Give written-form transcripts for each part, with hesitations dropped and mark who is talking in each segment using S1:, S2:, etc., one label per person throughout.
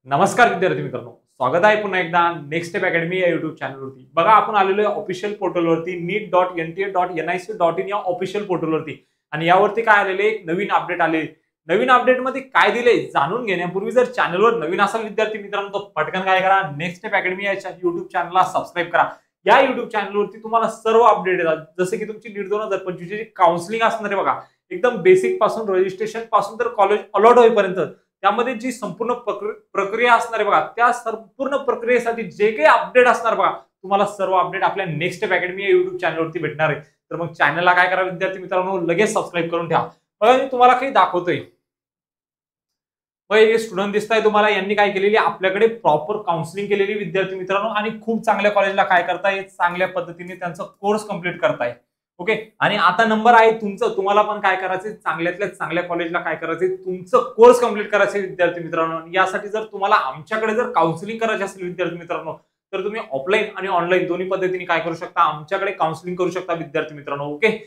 S1: नमस्कार विद्यार्थी मित्रांनो, स्वागत आहे पुन्हा एकदा नेक्स्ट स्टेप अकॅडमी या युट्यूब चॅनलवरती। बघा, आपण आलेलो आहे ऑफिशियल पोर्टलवरती NEET.NTA.nic.in या ऑफिशियल पोर्टलवरती आणि यावरती काय आलेले एक नवीन अपडेट आले। नवीन अपडेटमध्ये काय दिले जाणून घेण्यापूर्वी जर चॅनलवर नवीन असाल विद्यार्थी मित्रांनो तर पटकन काय करा, नेक्स्ट स्टेप अकॅडमी या युट्यूब चॅनलला सबस्क्राइब करा। या युट्यूब चॅनलवरती तुम्हाला सर्व अपडेट येतात, जसे की तुमची NEET 2025 ची काउन्सिलिंग असणार आहे बघा, एकदम बेसिक पासून रजिस्ट्रेशन पासून तर कॉलेज अलॉट होईपर्यंत त्यामध्ये जी संपूर्ण प्रक्रिया असणार आहे बघा, त्या संपूर्ण प्रक्रियेसाठी जे काही अपडेट असणार बघा, तुम्हाला सर्व अपडेट आपल्या नेक्स्ट स्टेप अकॅडमी या युट्यूब चॅनलवरती भेटणार आहे। तर मग चॅनलला काय करा विद्यार्थी मित्रांनो, लगेच सबस्क्राइब करून ठेवा। बघा, मी तुम्हाला काही दाखवतोय, हे स्टुडंट दिसताय तुम्हाला, यांनी काय केलेली आपल्याकडे प्रॉपर काउन्सिलिंग केलेली विद्यार्थी मित्रांनो आणि खूप चांगल्या कॉलेजला काय करताय, चांगल्या पद्धतीने त्यांचा कोर्स कंप्लीट करताय। ओके, आणि आता नंबर आहे तुमचं, तुम्हाला पण काय करायचं, चांगल्यातल्या चांगल्या कॉलेजला काय करायचं, तुमचं कोर्स कंप्लीट करायचे विद्यार्थी मित्रांनो। यासाठी जर तुम्हाला आमच्याकडे जर काउन्सिलिंग करायची असेल विद्यार्थी मित्रांनो, तर तुम्ही ऑफलाईन आणि ऑनलाईन दोन्ही पद्धतीने काय करू शकता, आमच्याकडे काउन्सिलिंग करू शकता विद्यार्थी मित्रांनो। ओके,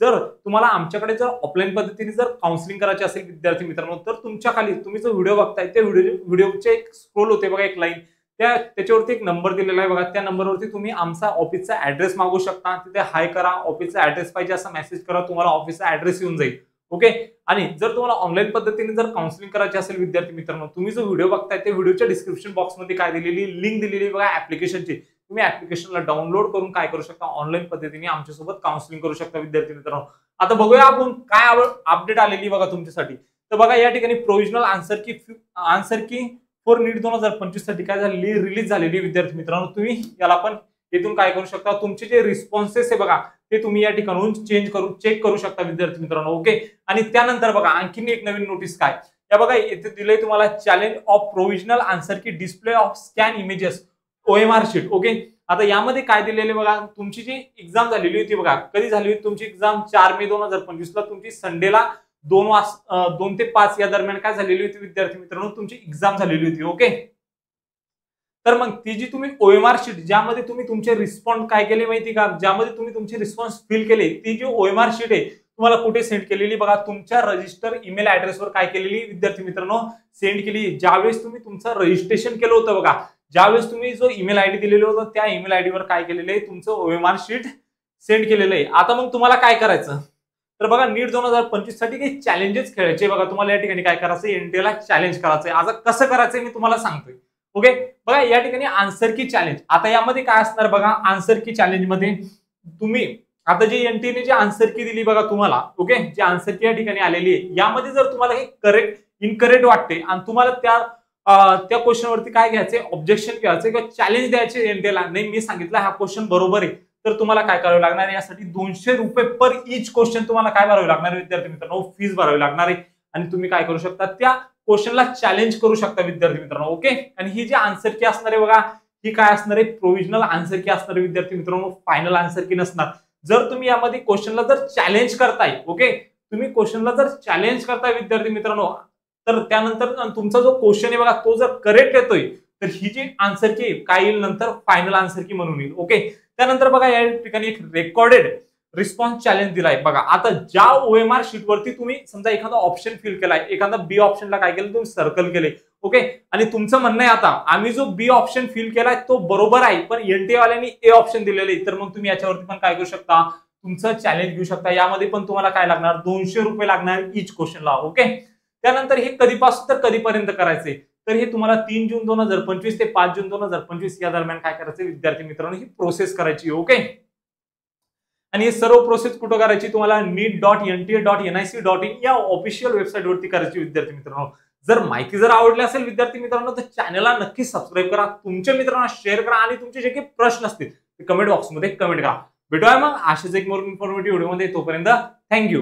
S1: जर तुम्हाला आमच्याकडे जर ऑफलाईन पद्धतीने जर काउन्सिलिंग करायची असेल विद्यार्थी मित्रांनो, तर तुमच्या खाली तुम्ही जो व्हिडिओ बघताय त्या व्हिडिओचे एक स्क्रोल होते बघा, एक लाईन, त्याच्यावरती एक नंबर दिलेला आहे बघा, त्या नंबरवरती तुम्ही आमचा ऑफिसचा ऍड्रेस मागू शकता। तिथे हाय करा, ऑफिसचा ऍड्रेस पाहिजे असं मेसेज करा, तुम्हाला ऑफिसचा ऍड्रेस येऊन जाईल। ओके, आणि जर तुम्हाला ऑनलाईन पद्धतीने जर काउन्सिलिंग करायची असेल विद्यार्थी मित्रांनो, तुम्ही जो व्हिडिओ बघताय त्या व्हिडिओच्या डिस्क्रिप्शन बॉक्समध्ये काय दिलेली लिंक दिलेली बघा ऍप्लिकेशनची, तुम्ही ऍप्लिकेशनला डाउनलोड करून काय करू शकता, ऑनलाईन पद्धतीने आमच्यासोबत काउन्सिलिंग करू शकता विद्यार्थी मित्रांनो। आता बघूया आपण काय अपडेट आलेली बघा तुमच्यासाठी। तर बघा, या ठिकाणी प्रोव्हिजनल आन्सर की फॉर NEET 2025 साठी काय झालेली रिलीज झालेली विद्यार्थी मित्रांनो। तुम्ही याला पण इथून काय करू शकता, तुमचे जे रिस्पॉन्सेस आहे बघा ते तुम्ही या ठिकाणून चेक करू शकता विद्यार्थी मित्रांनो। ओके, आणि त्यानंतर बघा आणखीन एक नवीन नोटीस काय, या बघा इथे दिलंय तुम्हाला, चॅलेंज ऑफ प्रोव्हिजनल आन्सर की display of scan images OMR sheet. Okay, आता यामध्ये काय दिलेले बघा, तुमची जी एक्झाम झालेली होती बघा, कधी झाली होती तुमची एक्झाम, 4 मे 2025 ला तुमची संडेला 2 ते 5 या दरम्यान काय झालेली होती विद्यार्थी मित्रांनो, तुमची एक्झाम झालेली होती। ओके, तर मग ती जी तुम्ही OMR शीट ज्यामध्ये तुम्ही तुमचे रिस्पॉन्स काय केले माहिती का, ज्यामध्ये तुम्ही तुमचे रिस्पॉन्स फिल केले, ती जी OMR शीट आहे तुम्हाला कुठे सेंड केलेली बघा, तुमच्या रजिस्टर ईमेल ऍड्रेसवर काय केलेली विद्यार्थी मित्रांनो, सेंड केली। ज्यावेळेस तुम्ही तुमचं रजिस्ट्रेशन केलं होतं बघा, ज्यावेळेस तुम्ही जो ईमेल आयडी दिलेला होता त्या ईमेल आयडीवर काय केलेलं आहे, तुमचं OMR शीट सेंड केलेलं आहे। आता मग तुम्हाला काय करायचं, तर बघा NEET 2025 साठी काही चॅलेंजेस खेळायचे बघा, तुम्हाला या ठिकाणी काय करायचं, NTA ला चॅलेंज करायचंय। आता कसं करायचंय मी तुम्हाला सांगतोय। ओके, बघा या ठिकाणी आन्सर की चॅलेंज, आता यामध्ये काय असणार बघा, आन्सर की चॅलेंज मध्ये तुम्ही आता जी NTA ने जी आन्सर की दिली बघा तुम्हाला, ओके, जी आन्सर की या ठिकाणी आलेली आहे, यामध्ये जर तुम्हाला हे इनकरेक्ट वाटते आणि तुम्हाला त्या क्वेश्चन वरती काय घ्यायचे, ऑब्जेक्शन घ्यायचे किंवा चॅलेंज द्यायचे NTA ला, नाही मी सांगितलं हा क्वेश्चन बरोबर आहे, तर तुम्हाला काय करावं लागणार आहे, यासाठी 200 रुपये पर इच क्वेश्चन तुम्हाला काय भरावे लागणार आहे विद्यार्थी मित्रांनो, फीस भरावी लागणार आहे। आणि तुम्ही काय करू शकता, त्या क्वेश्चनला चॅलेंज करू शकता विद्यार्थी मित्रांनो। ओके, आणि ही जी आन्सर की असणार आहे बघा, ही काय असणार आहे, प्रोव्हिजनल आन्सर की असणार आहे विद्यार्थी मित्रांनो, फायनल आन्सर की नसणार। जर तुम्ही यामध्ये क्वेश्चनला जर चॅलेंज करताय, ओके, तुम्ही क्वेश्चनला जर चॅलेंज करताय विद्यार्थी मित्रांनो, तर त्यानंतर तुमचा जो क्वेश्चन आहे बघा तो जर करेक्ट येतोय, तर ही जी आन्सर की काय येईल नंतर फायनल आन्सर की म्हणून येईल। ओके, त्यानंतर बघा या ठिकाणी एक रेकॉर्डेड रिस्पॉन्स चॅलेंज दिलाय बघा। आता ज्या OMR शीट वरती तुम्ही समजा एखादा ऑप्शन फिल केलाय, एखादा बी ऑप्शनला काय केलं, तुम्ही सर्कल केले। ओके, आणि तुमचं म्हणणं आहे आता आम्ही जो बी ऑप्शन फिल केलाय तो बरोबर आहे, पण NTA वाल्यांनी ए ऑप्शन दिलेलं आहे, तर मग तुम्ही याच्यावरती पण काय करू शकता, तुमचं चॅलेंज घेऊ शकता। यामध्ये पण तुम्हाला काय लागणार, 200 रुपये लागणार इच क्वेश्चनला। ओके, त्यानंतर हे कधीपासून तर कधीपर्यंत करायचे, तर हे तुम्हाला 3 जून 2025 ते 5 जून 2025 या दरम्यान काय करायचं विद्यार्थी मित्रांनो, ही प्रोसेस करायची। ओके, आणि हे सर्व प्रोसेस कुठं करायची, तुम्हाला NEET.NTA.nic.in या ऑफिशियल वेबसाईट वरती करायची विद्यार्थी मित्रांनो। जर माहिती जर आवडली असेल विद्यार्थी मित्रांनो, तर चॅनलला नक्की सबस्क्राईब करा, तुमच्या मित्रांना शेअर करा आणि तुमचे जे काही प्रश्न असतील ते कमेंट बॉक्समध्ये कमेंट करा। भेटूया मग अशाच एक मोर इन्फॉर्मेटिव्ह व्हिडिओमध्ये, तोपर्यंत थँक्यू।